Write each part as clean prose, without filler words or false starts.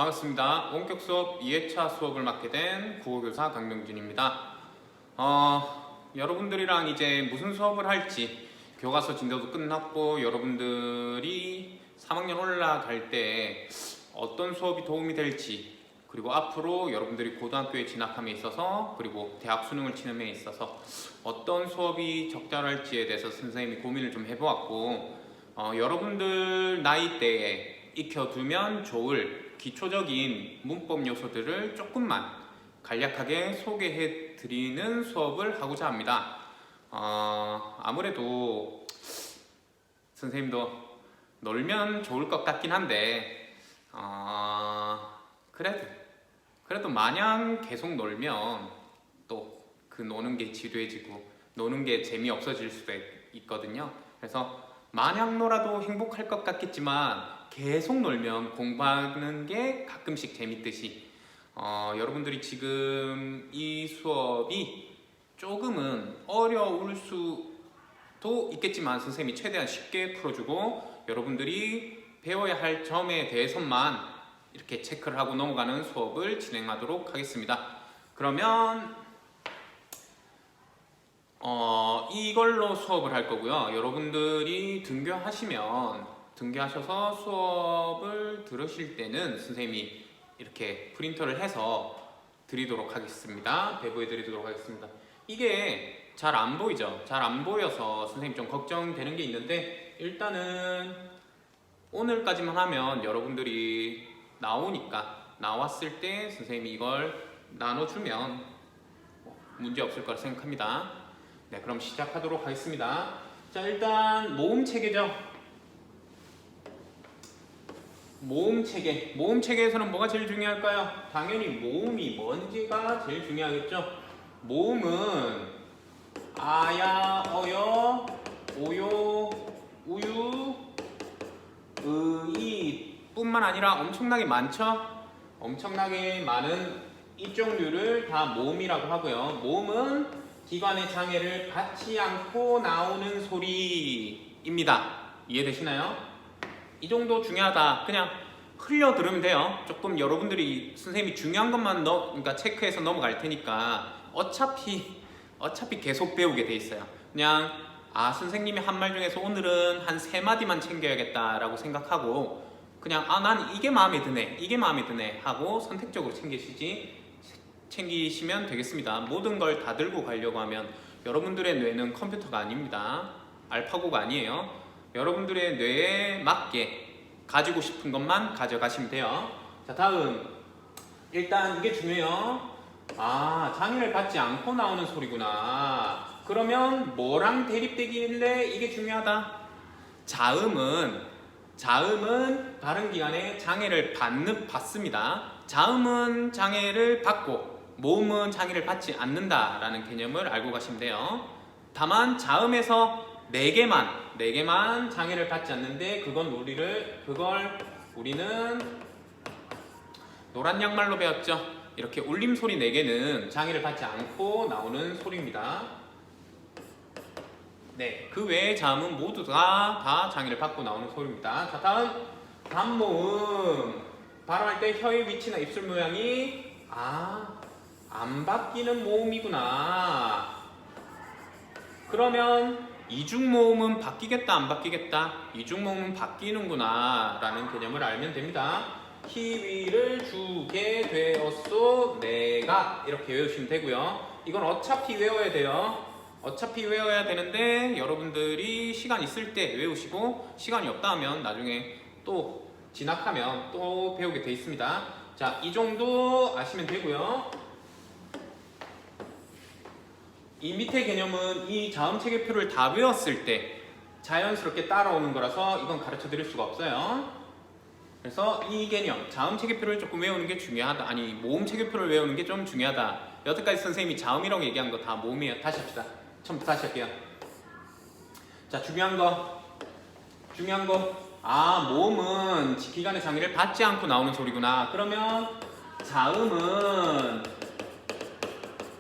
반갑습니다. 원격 수업 2회차 수업을 맡게 된 국어교사 강명준입니다. 여러분들이랑 이제 무슨 수업을 할지 교과서 진도도 끝났고 여러분들이 3학년 올라갈 때 어떤 수업이 도움이 될지, 그리고 앞으로 여러분들이 고등학교에 진학함에 있어서 그리고 대학 수능을 치는 데 있어서 어떤 수업이 적절할지에 대해서 선생님이 고민을 좀 해보았고, 여러분들 나이대에 익혀두면 좋을 기초적인 문법 요소들을 조금만 간략하게 소개해 드리는 수업을 하고자 합니다. 아무래도 선생님도 놀면 좋을 것 같긴 한데 그래도 마냥 계속 놀면 또 그 노는 게 지루해지고 노는 게 재미없어질 수도 있거든요. 그래서 마냥 놀아도 행복할 것 같겠지만 계속 놀면 공부하는 게 가끔씩 재밌듯이 여러분들이 지금 이 수업이 조금은 어려울 수도 있겠지만 선생님이 최대한 쉽게 풀어주고 여러분들이 배워야 할 점에 대해서만 이렇게 체크를 하고 넘어가는 수업을 진행하도록 하겠습니다. 그러면 이걸로 수업을 할 거고요. 여러분들이 등교하셔서 수업을 들으실 때는 선생님이 이렇게 프린터를 해서 드리도록 하겠습니다. 배부해 드리도록 하겠습니다. 이게 잘 안 보이죠? 잘 안 보여서 선생님 좀 걱정되는 게 있는데, 일단은 오늘까지만 하면 여러분들이 나왔을 때 선생님이 이걸 나눠주면 문제 없을 거라 생각합니다. 네, 그럼 시작하도록 하겠습니다. 자, 일단 모음체계죠. 모음체계에서는 뭐가 제일 중요할까요? 당연히 모음이 뭔지가 제일 중요하겠죠. 모음은 아야, 어여, 오요, 우유, 의 뿐만 아니라 엄청나게 많죠. 엄청나게 많은 이 종류를 다 모음이라고 하고요. 모음은 기관의 장애를 받지 않고 나오는 소리입니다. 이해되시나요? 이 정도 중요하다. 그냥 흘려 들으면 돼요. 조금 여러분들이 선생님이 중요한 것만 그러니까 체크해서 넘어갈 테니까 어차피 계속 배우게 돼 있어요. 그냥 선생님이 한 말 중에서 오늘은 한 3마디만 챙겨야겠다라고 생각하고 그냥 난 이게 마음에 드네 하고 선택적으로 챙기시면 되겠습니다. 모든 걸 다 들고 가려고 하면 여러분들의 뇌는 컴퓨터가 아닙니다. 알파고가 아니에요. 여러분들의 뇌에 맞게 가지고 싶은 것만 가져가시면 돼요. 자, 다음. 일단 이게 중요해요. 장애를 받지 않고 나오는 소리구나. 그러면 뭐랑 대립되길래 이게 중요하다? 자음은 발음기관에 장애를 받습니다. 자음은 장애를 받고 모음은 장애를 받지 않는다라는 개념을 알고 가시면 돼요. 다만 자음에서 4개만 장애를 받지 않는데 그걸 우리는 노란 양말로 배웠죠. 이렇게 울림소리 4개는 장애를 받지 않고 나오는 소리입니다. 네, 그 외의 자음은 모두 다 장애를 받고 나오는 소리입니다. 자, 다음 단모음. 발음할 때 혀의 위치나 입술 모양이 안 바뀌는 모음이구나. 그러면 이중모음은 바뀌겠다 안 바뀌겠다? 이중모음은 바뀌는구나 라는 개념을 알면 됩니다. 키위를 주게 되었소 내가, 이렇게 외우시면 되고요. 이건 어차피 외워야 돼요. 어차피 외워야 되는데 여러분들이 시간 있을 때 외우시고 시간이 없다 하면 나중에 또 진학하면 또 배우게 돼 있습니다. 자, 이 정도 아시면 되고요. 이 밑에 개념은 이 자음체계표를 다 외웠을 때 자연스럽게 따라오는 거라서 이건 가르쳐 드릴 수가 없어요. 그래서 이 개념, 자음체계표를 조금 외우는 게 중요하다. 모음체계표를 외우는 게 좀 중요하다. 여태까지 선생님이 자음이라고 얘기한 거 다 모음이에요. 다시 합시다. 처음부터 다시 할게요. 자, 중요한 거. 모음은 기관의 장애를 받지 않고 나오는 소리구나. 그러면 자음은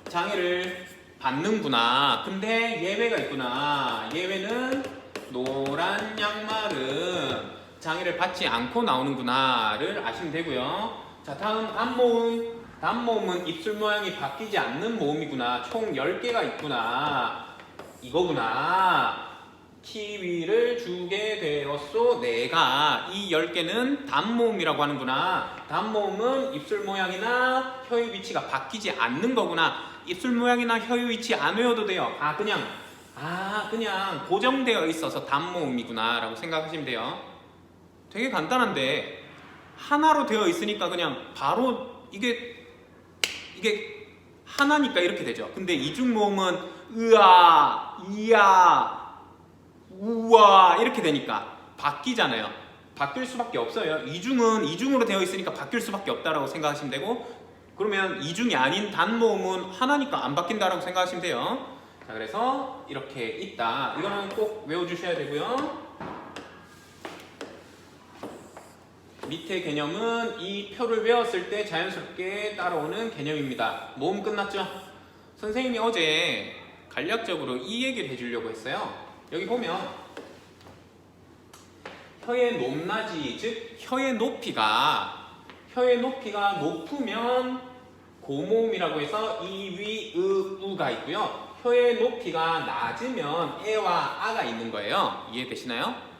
장애를 받는구나. 근데 예외가 있구나. 예외는 노란 양말은 장애를 받지 않고 나오는구나를 아시면 되고요. 자, 다음 단모음. 단모음은 입술 모양이 바뀌지 않는 모음이구나. 총 10개가 있구나. 이거구나. 키위를 주게 되었소 내가. 이 10개는 단모음이라고 하는구나. 단모음은 입술 모양이나 혀의 위치가 바뀌지 않는 거구나. 입술 모양이나 혀의 위치 안 외워도 돼요. 그냥 고정되어 있어서 단모음이구나 라고 생각하시면 돼요. 되게 간단한데 하나로 되어 있으니까 그냥 바로 이게 하나니까 이렇게 되죠. 근데 이중모음은 으아, 이야, 우와 이렇게 되니까 바뀌잖아요. 바뀔 수밖에 없어요. 이중은 이중으로 되어 있으니까 바뀔 수밖에 없다라고 생각하시면 되고, 그러면 이중이 아닌 단모음은 하나니까 안 바뀐다라고 생각하시면 돼요. 자, 그래서 이렇게 있다. 이거는 꼭 외워주셔야 되고요. 밑에 개념은 이 표를 외웠을 때 자연스럽게 따라오는 개념입니다. 모음 끝났죠? 선생님이 어제 간략적으로 이 얘기를 해주려고 했어요. 여기 보면 혀의 높낮이, 즉 혀의 높이가 높으면 고모음이라고 해서 이, 위, 우가 있고요. 혀의 높이가 낮으면 에와 아가 있는 거예요. 이해되시나요?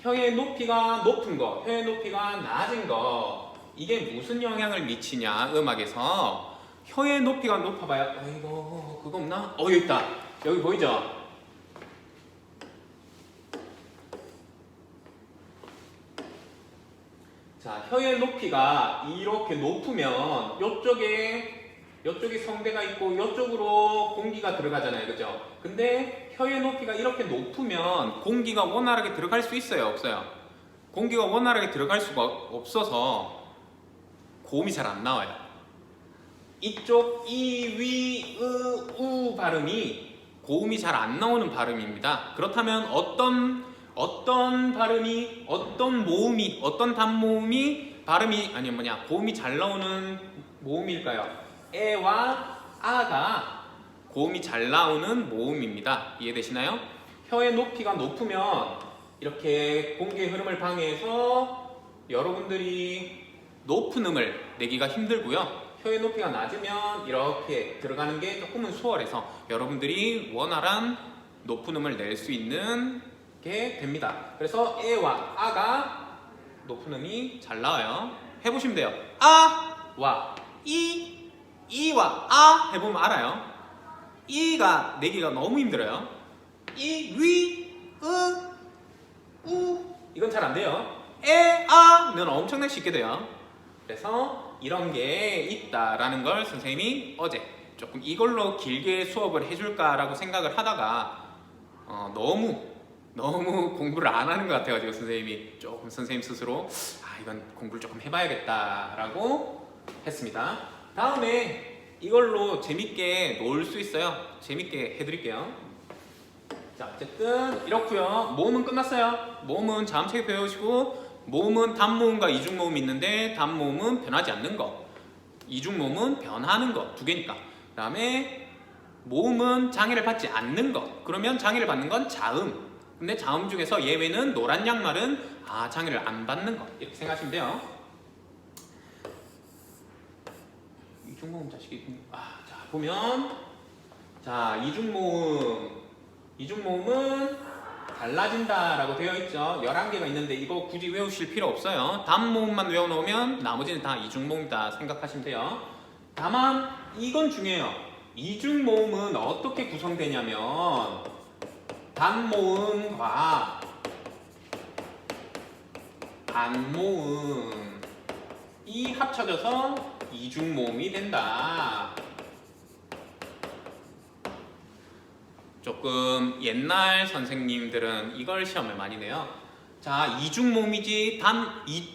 혀의 높이가 높은 거, 혀의 높이가 낮은 거, 이게 무슨 영향을 미치냐, 음악에서. 혀의 높이가 높아봐요. 아이고, 그거 없나? 여기 있다. 여기 보이죠? 자, 혀의 높이가 이렇게 높으면 요쪽에 성대가 있고 요쪽으로 공기가 들어가잖아요. 그죠? 근데 혀의 높이가 이렇게 높으면 공기가 원활하게 들어갈 수 있어요? 없어요? 공기가 원활하게 들어갈 수가 없어서 고음이 잘 안 나와요. 이쪽 이, 위, 우 발음이 고음이 잘 안 나오는 발음입니다. 그렇다면 어떤 발음이, 어떤 모음이, 어떤 단모음이 고음이 잘 나오는 모음일까요? 에와 아가 고음이 잘 나오는 모음입니다. 이해되시나요? 혀의 높이가 높으면 이렇게 공기의 흐름을 방해해서 여러분들이 높은 음을 내기가 힘들고요. 혀의 높이가 낮으면 이렇게 들어가는 게 조금은 수월해서 여러분들이 원활한 높은 음을 낼 수 있는 게 됩니다. 그래서 에와 아가 높은 음이 잘 나와요. 해보시면 돼요. 아와 이와 아 해보면 알아요. 이가 내기가 너무 힘들어요. 이, 위, 우 이건 잘 안 돼요. 아는 엄청나게 쉽게 돼요. 그래서 이런 게 있다라는 걸 선생님이 어제 조금 이걸로 길게 수업을 해줄까라고 생각을 하다가 너무 공부를 안 하는 것 같아가지고 선생님 스스로 이건 공부를 조금 해봐야겠다라고 했습니다. 다음에 이걸로 재밌게 놀 수 있어요. 재밌게 해드릴게요. 자, 어쨌든 이렇고요. 모음은 끝났어요. 모음은 자음책에 배우시고, 모음은 단모음과 이중모음이 있는데 단모음은 변하지 않는 거, 이중모음은 변하는 거 두 개니까. 그 다음에 모음은 장애를 받지 않는 거. 그러면 장애를 받는 건 자음. 근데 자음 중에서 예외는 노란 양말은 장애를 안 받는 거. 이렇게 생각하시면 돼요. 이중모음 자식이 자, 보면 이중모음은 달라진다라고 되어 있죠. 11개가 있는데 이거 굳이 외우실 필요 없어요. 단모음만 외워놓으면 나머지는 다 이중모음이다 생각하시면 돼요. 다만 이건 중요해요. 이중모음은 어떻게 구성되냐면 단모음과 단모음이 합쳐져서 이중모음이 된다. 조금 옛날 선생님들은 이걸 시험에 많이 내요. 자, 이중모음이지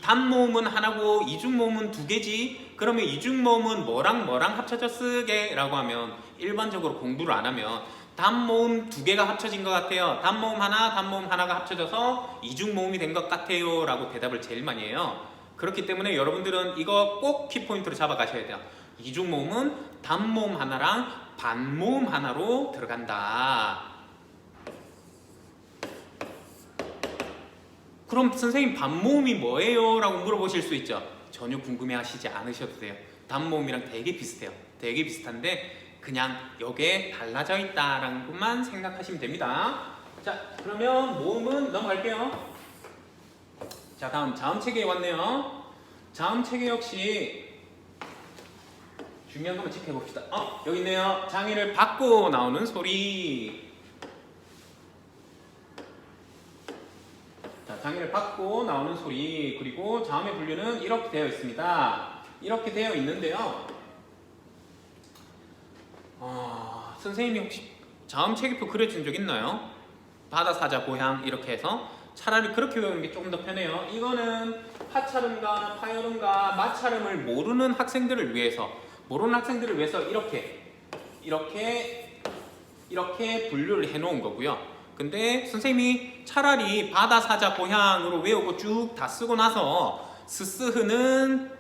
단모음은 하나고 이중모음은 두 개지. 그러면 이중모음은 뭐랑 합쳐져 쓰게? 라고 하면 일반적으로 공부를 안 하면 단모음 두 개가 합쳐진 것 같아요. 단모음 하나가 합쳐져서 이중모음이 된 것 같아요 라고 대답을 제일 많이 해요. 그렇기 때문에 여러분들은 이거 꼭 키포인트로 잡아가셔야 돼요. 이중모음은 단모음 하나랑 반모음 하나로 들어간다. 그럼 선생님 반모음이 뭐예요? 라고 물어보실 수 있죠. 전혀 궁금해하시지 않으셔도 돼요. 단모음이랑 되게 비슷해요. 되게 비슷한데 그냥 여기에 달라져 있다라는 것만 생각하시면 됩니다. 자, 그러면 모음은 넘어갈게요. 자, 다음 자음체계에 왔네요. 자음체계 역시 중요한 것만 체크해봅시다. 여기 있네요. 장애를 받고 나오는 소리. 자, 장애를 받고 나오는 소리. 그리고 자음의 분류는 이렇게 되어 있습니다. 이렇게 되어 있는데요. 선생님이 혹시 자음체계표 그려준 적 있나요? 바다, 사자, 고향 이렇게 해서 차라리 그렇게 외우는 게 조금 더 편해요. 이거는 파차름과 파열음과 마차름을 모르는 학생들을 위해서 이렇게 분류를 해놓은 거고요. 근데 선생님이 차라리 바다, 사자, 고향으로 외우고 쭉 다 쓰고 나서 스스흐는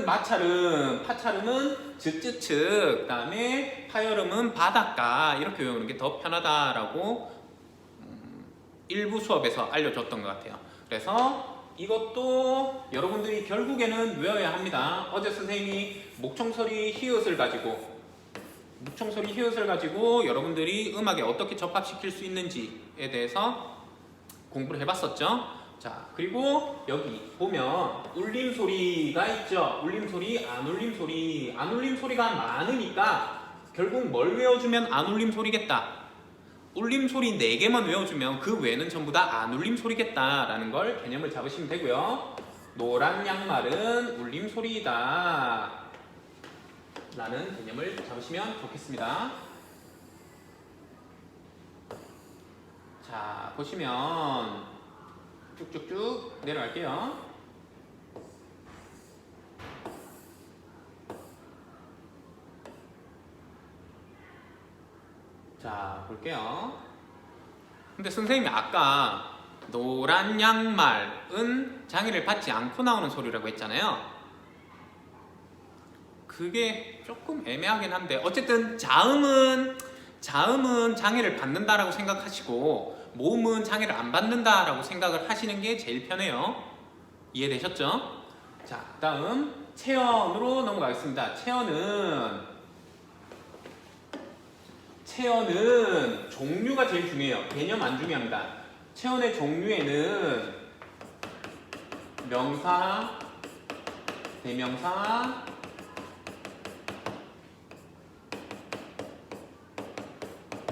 마차름, 파차름은 즉즉측, 그다음에 파열음은 바닷가 이렇게 외우는 게 더 편하다라고 일부 수업에서 알려줬던 것 같아요. 그래서 이것도 여러분들이 결국에는 외워야 합니다. 어제 선생님이 목청소리 히읗을 가지고 여러분들이 음악에 어떻게 접합시킬 수 있는지에 대해서 공부를 해봤었죠. 자, 그리고 여기 보면 울림소리가 있죠. 울림소리, 안울림소리. 안울림소리가 많으니까 결국 뭘 외워주면 안울림소리겠다. 울림소리 4개만 외워주면 그 외에는 전부 다 안울림소리겠다라는 걸 개념을 잡으시면 되고요. 노란 양말은 울림소리이다 라는 개념을 잡으시면 좋겠습니다. 자, 보시면 쭉쭉쭉 내려갈게요. 자, 볼게요. 근데 선생님이 아까 노란 양말은 장애를 받지 않고 나오는 소리라고 했잖아요. 그게 조금 애매하긴 한데 어쨌든 자음은 장애를 받는다라고 생각하시고 모음은 장애를 안 받는다라고 생각을 하시는 게 제일 편해요. 이해되셨죠? 자, 다음 체언으로 넘어가겠습니다. 체언은 종류가 제일 중요해요. 개념 안 중요합니다. 체언의 종류에는 명사, 대명사,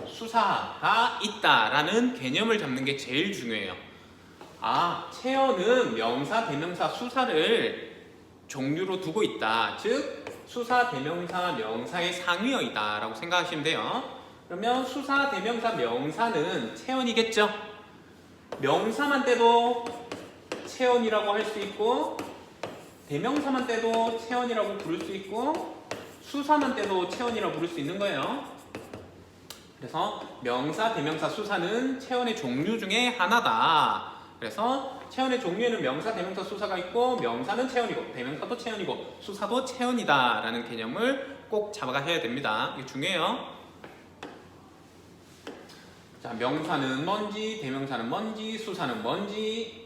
수사가 있다라는 개념을 잡는 게 제일 중요해요. 체언은 명사, 대명사, 수사를 종류로 두고 있다. 즉 수사, 대명사, 명사의 상위어이다 라고 생각하시면 돼요. 그러면 수사, 대명사, 명사는 체언이겠죠. 명사만 떼도 체언이라고 할 수 있고, 대명사만 떼도 체언이라고 부를 수 있고, 수사만 떼도 체언이라고 부를 수 있는 거예요. 그래서 명사, 대명사, 수사는 체언의 종류 중에 하나다. 그래서 체언의 종류에는 명사, 대명사, 수사가 있고, 명사는 체언이고, 대명사도 체언이고, 수사도 체언이다 라는 개념을 꼭 잡아가셔야 됩니다. 이게 중요해요. 자, 명사는 뭔지, 대명사는 뭔지, 수사는 뭔지.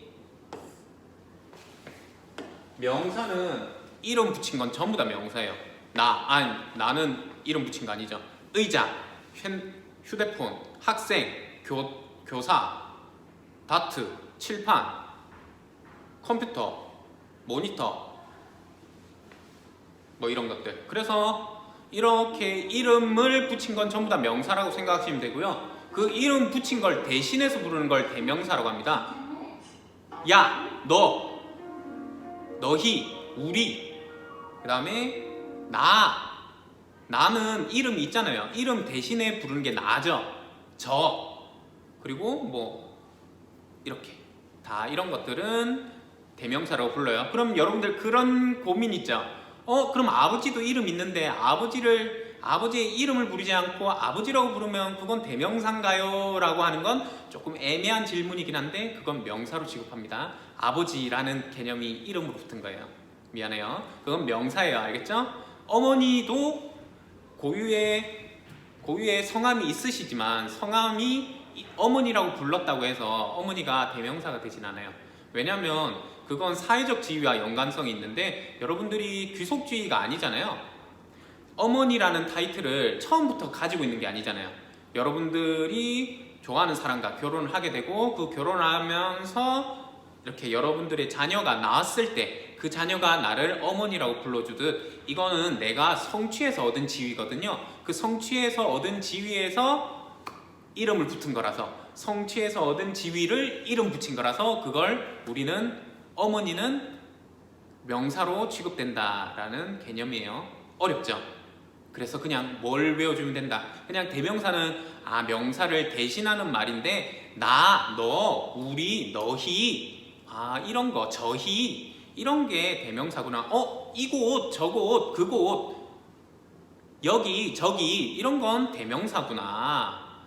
명사는 이름 붙인 건 전부 다 명사예요. 나는 이름 붙인 거 아니죠. 의자, 휴대폰, 학생, 교사, 다트, 칠판, 컴퓨터, 모니터, 뭐 이런 것들. 그래서 이렇게 이름을 붙인 건 전부 다 명사라고 생각하시면 되고요. 그 이름 붙인 걸 대신해서 부르는 걸 대명사라고 합니다. 야, 너, 너희, 우리. 그 다음에 나는 이름이 있잖아요. 이름 대신에 부르는 게 나죠. 저. 그리고 뭐 이렇게 다 이런 것들은 대명사라고 불러요. 그럼 여러분들 그런 고민 있죠. 그럼 아버지도 이름 있는데 아버지의 이름을 부르지 않고 아버지라고 부르면 그건 대명사인가요? 라고 하는 건 조금 애매한 질문이긴 한데 그건 명사로 취급합니다. 아버지라는 개념이 이름으로 붙은 거예요. 미안해요. 그건 명사예요. 알겠죠? 어머니도 고유의 성함이 있으시지만 성함이 어머니라고 불렀다고 해서 어머니가 대명사가 되진 않아요. 왜냐면 그건 사회적 지위와 연관성이 있는데 여러분들이 귀속주의가 아니잖아요. 어머니라는 타이틀을 처음부터 가지고 있는 게 아니잖아요. 여러분들이 좋아하는 사람과 결혼을 하게 되고 그 결혼하면서 이렇게 여러분들의 자녀가 나왔을 때 그 자녀가 나를 어머니라고 불러주듯 이거는 내가 성취해서 얻은 지위거든요. 그 성취해서 얻은 지위에서 이름을 붙은 거라서 성취해서 얻은 지위를 이름 붙인 거라서 그걸 우리는 어머니는 명사로 취급된다라는 개념이에요. 어렵죠? 그래서 그냥 뭘 외워주면 된다. 그냥 대명사는 명사를 대신하는 말인데 나, 너, 우리, 너희 이런 거 저희 이런 게 대명사구나. 이곳, 저곳, 그곳 여기, 저기 이런 건 대명사구나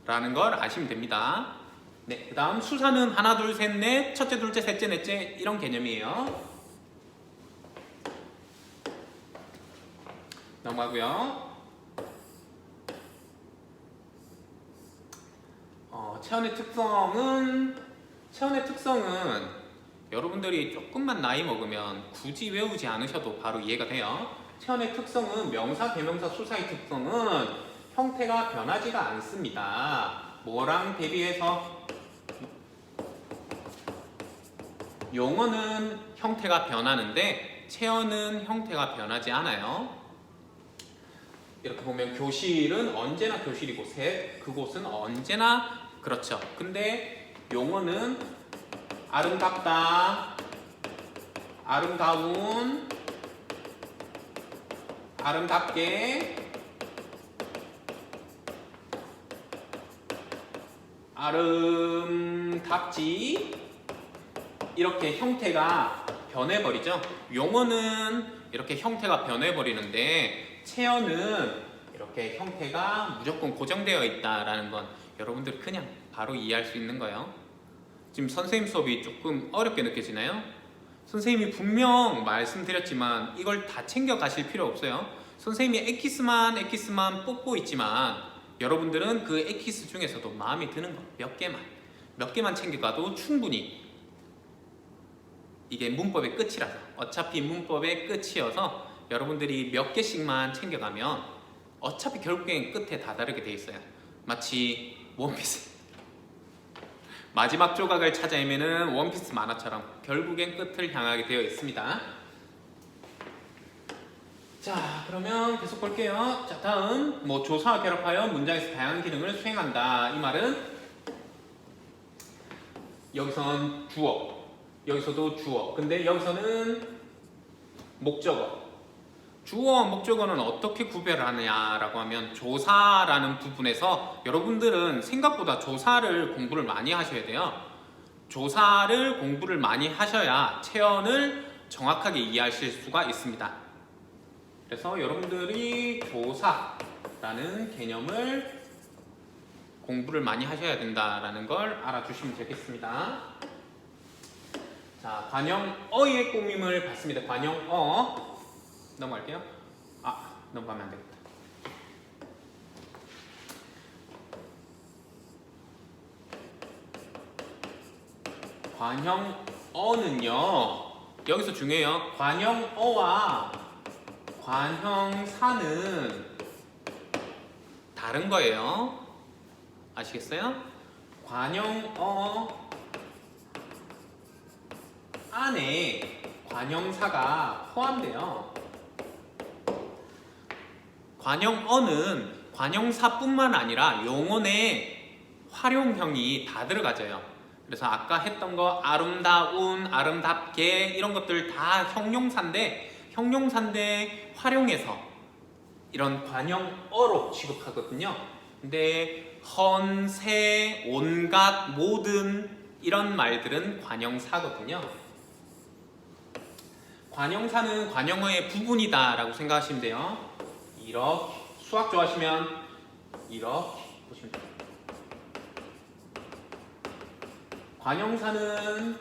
라는 걸 아시면 됩니다. 네, 그 다음 수사는 하나, 둘, 셋, 넷 첫째, 둘째, 셋째, 넷째 이런 개념이에요. 넘어가고요. 체온의 특성은 여러분들이 조금만 나이 먹으면 굳이 외우지 않으셔도 바로 이해가 돼요. 체온의 특성은 명사, 대명사, 수사의 특성은 형태가 변하지가 않습니다. 뭐랑 대비해서? 용어는 형태가 변하는데 체온은 형태가 변하지 않아요. 이렇게 보면 교실은 언제나 교실이고 그곳은 언제나 그렇죠. 근데 용어는 아름답다, 아름다운, 아름답게, 아름답지 이렇게 형태가 변해버리죠. 용어는 이렇게 형태가 변해버리는데 체어는 이렇게 형태가 무조건 고정되어 있다라는 건 여러분들 그냥 바로 이해할 수 있는 거예요. 지금 선생님 수업이 조금 어렵게 느껴지나요? 선생님이 분명 말씀드렸지만 이걸 다 챙겨 가실 필요 없어요. 선생님이 엑기스만 뽑고 있지만 여러분들은 그 엑기스 중에서도 마음에 드는 거 몇 개만 챙겨가도 충분히 이게 문법의 끝이라서 어차피 문법의 끝이어서 여러분들이 몇 개씩만 챙겨가면 어차피 결국엔 끝에 다 다르게 돼 있어요. 마치 원피스 마지막 조각을 찾아 헤매는 원피스 만화처럼 결국엔 끝을 향하게 되어 있습니다. 자, 그러면 계속 볼게요. 자, 다음 조사와 결합하여 문장에서 다양한 기능을 수행한다. 이 말은 여기선 주어, 여기서도 주어. 근데 여기서는 목적어. 주어와 목적어는 어떻게 구별하느냐라고 하면 조사라는 부분에서 여러분들은 생각보다 조사를 공부를 많이 하셔야 돼요. 조사를 공부를 많이 하셔야 체언을 정확하게 이해하실 수가 있습니다. 그래서 여러분들이 조사라는 개념을 공부를 많이 하셔야 된다라는 걸 알아주시면 되겠습니다. 자, 관형어의 꾸밈을 봤습니다. 관형어 넘어갈게요. 넘어가면 안 되겠다. 관형어는요, 여기서 중요해요. 관형어와 관형사는 다른 거예요. 아시겠어요? 관형어 안에 관형사가 포함돼요. 관형어는 관형사뿐만 아니라 용언의 활용형이 다 들어가져요. 그래서 아까 했던 거 아름다운, 아름답게 이런 것들 다 형용사인데 활용해서 이런 관형어로 취급하거든요. 근데 헌, 세, 온갖, 모든 이런 말들은 관형사거든요. 관형사는 관형어의 부분이다 라고 생각하시면 돼요. 이렇게 수학 좋아하시면 이렇게 보시면 돼요. 관형사는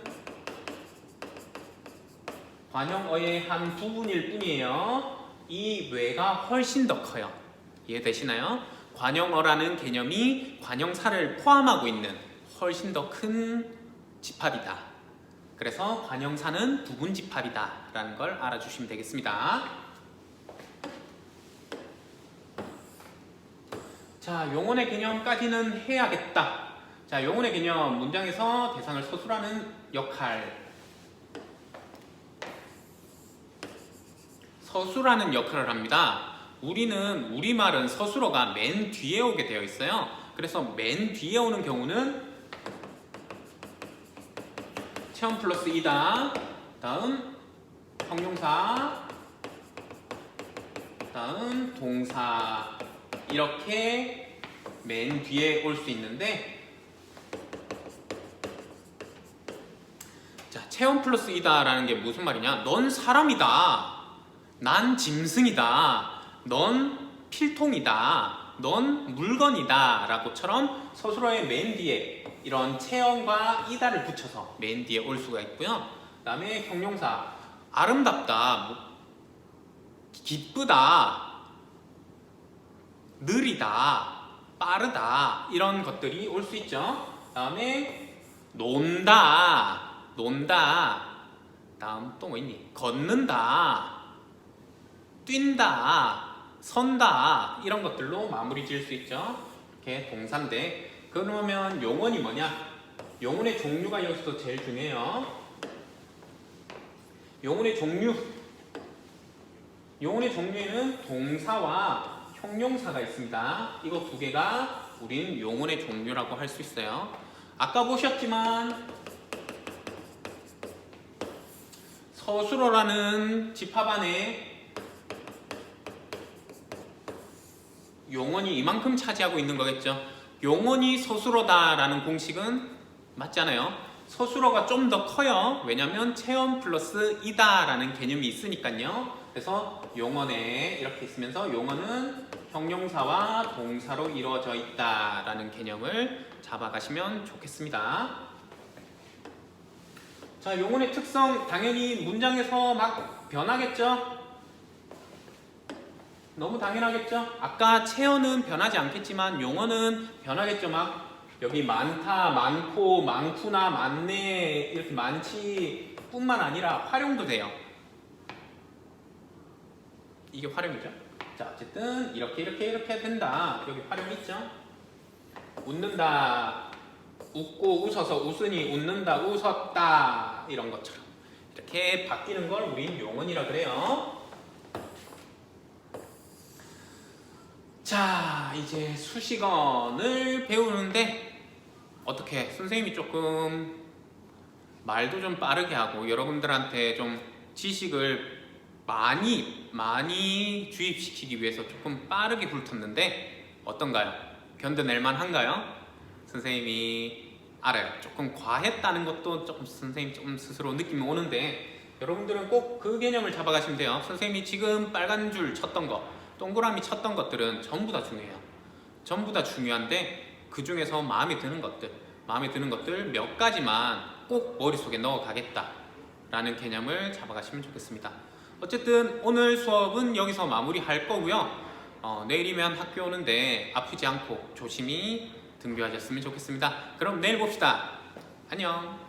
관형어의 한 부분일 뿐이에요. 이 외가 훨씬 더 커요. 이해되시나요? 관용어라는 개념이 관용사를 포함하고 있는 훨씬 더 큰 집합이다. 그래서 관용사는 부분집합이다 라는 걸 알아주시면 되겠습니다. 자, 용언의 개념까지는 해야겠다. 자, 용언의 개념 문장에서 대상을 서술하는 역할. 서술하는 역할을 합니다. 우리말은 서술어가 맨 뒤에 오게 되어 있어요. 그래서 맨 뒤에 오는 경우는 체험 플러스 이다. 다음 형용사. 다음 동사. 이렇게 맨 뒤에 올 수 있는데, 자, 체험 플러스 이다 라는 게 무슨 말이냐? 넌 사람이다. 난 짐승이다. 넌 필통이다. 넌 물건이다. 라고처럼 서술어의 맨 뒤에 이런 체험과 이다를 붙여서 맨 뒤에 올 수가 있고요. 그 다음에 형용사. 아름답다. 기쁘다. 느리다. 빠르다. 이런 것들이 올 수 있죠. 그 다음에 논다. 다음 또 뭐 있니? 걷는다. 뛴다. 선다. 이런 것들로 마무리 지을 수 있죠. 이렇게 동사인데, 그러면 용언이 뭐냐? 용언의 종류가 여기서 제일 중요해요. 용언의 종류에는 동사와 형용사가 있습니다. 이거 두 개가 우리는 용언의 종류라고 할 수 있어요. 아까 보셨지만 서술어라는 집합 안에 용언이 이만큼 차지하고 있는 거겠죠. 용언이 서술어다라는 공식은 맞잖아요. 서술어가 좀 더 커요. 왜냐면 체험 플러스 이다라는 개념이 있으니까요. 그래서 용언에 이렇게 있으면서 용언은 형용사와 동사로 이루어져 있다라는 개념을 잡아가시면 좋겠습니다. 자, 용언의 특성 당연히 문장에서 막 변하겠죠. 너무 당연하겠죠? 아까 체어는 변하지 않겠지만 용어는 변하겠죠. 막 여기 많다, 많고, 많구나, 많네 이렇게 많지 뿐만 아니라 활용도 돼요. 이게 활용이죠. 자, 어쨌든 이렇게 된다. 여기 활용 있죠. 웃는다, 웃고 웃어서 웃으니 웃는다, 웃었다 이런 것처럼 이렇게 바뀌는 걸 우린 용언이라 그래요. 자, 이제 수식어를 배우는데 어떻게 선생님이 조금 말도 좀 빠르게 하고 여러분들한테 좀 지식을 많이 주입시키기 위해서 조금 빠르게 훑었는데 어떤가요? 견뎌낼 만한가요? 선생님이 알아요. 조금 과했다는 것도 조금 선생님 좀 스스로 느낌이 오는데 여러분들은 꼭 그 개념을 잡아가시면 돼요. 선생님이 지금 빨간 줄 쳤던 거, 동그라미 쳤던 것들은 전부 다 중요해요. 전부 다 중요한데 그 중에서 마음에 드는 것들 몇 가지만 꼭 머릿속에 넣어가겠다 라는 개념을 잡아가시면 좋겠습니다. 어쨌든 오늘 수업은 여기서 마무리할 거고요. 내일이면 학교 오는데 아프지 않고 조심히 등교하셨으면 좋겠습니다. 그럼 내일 봅시다. 안녕.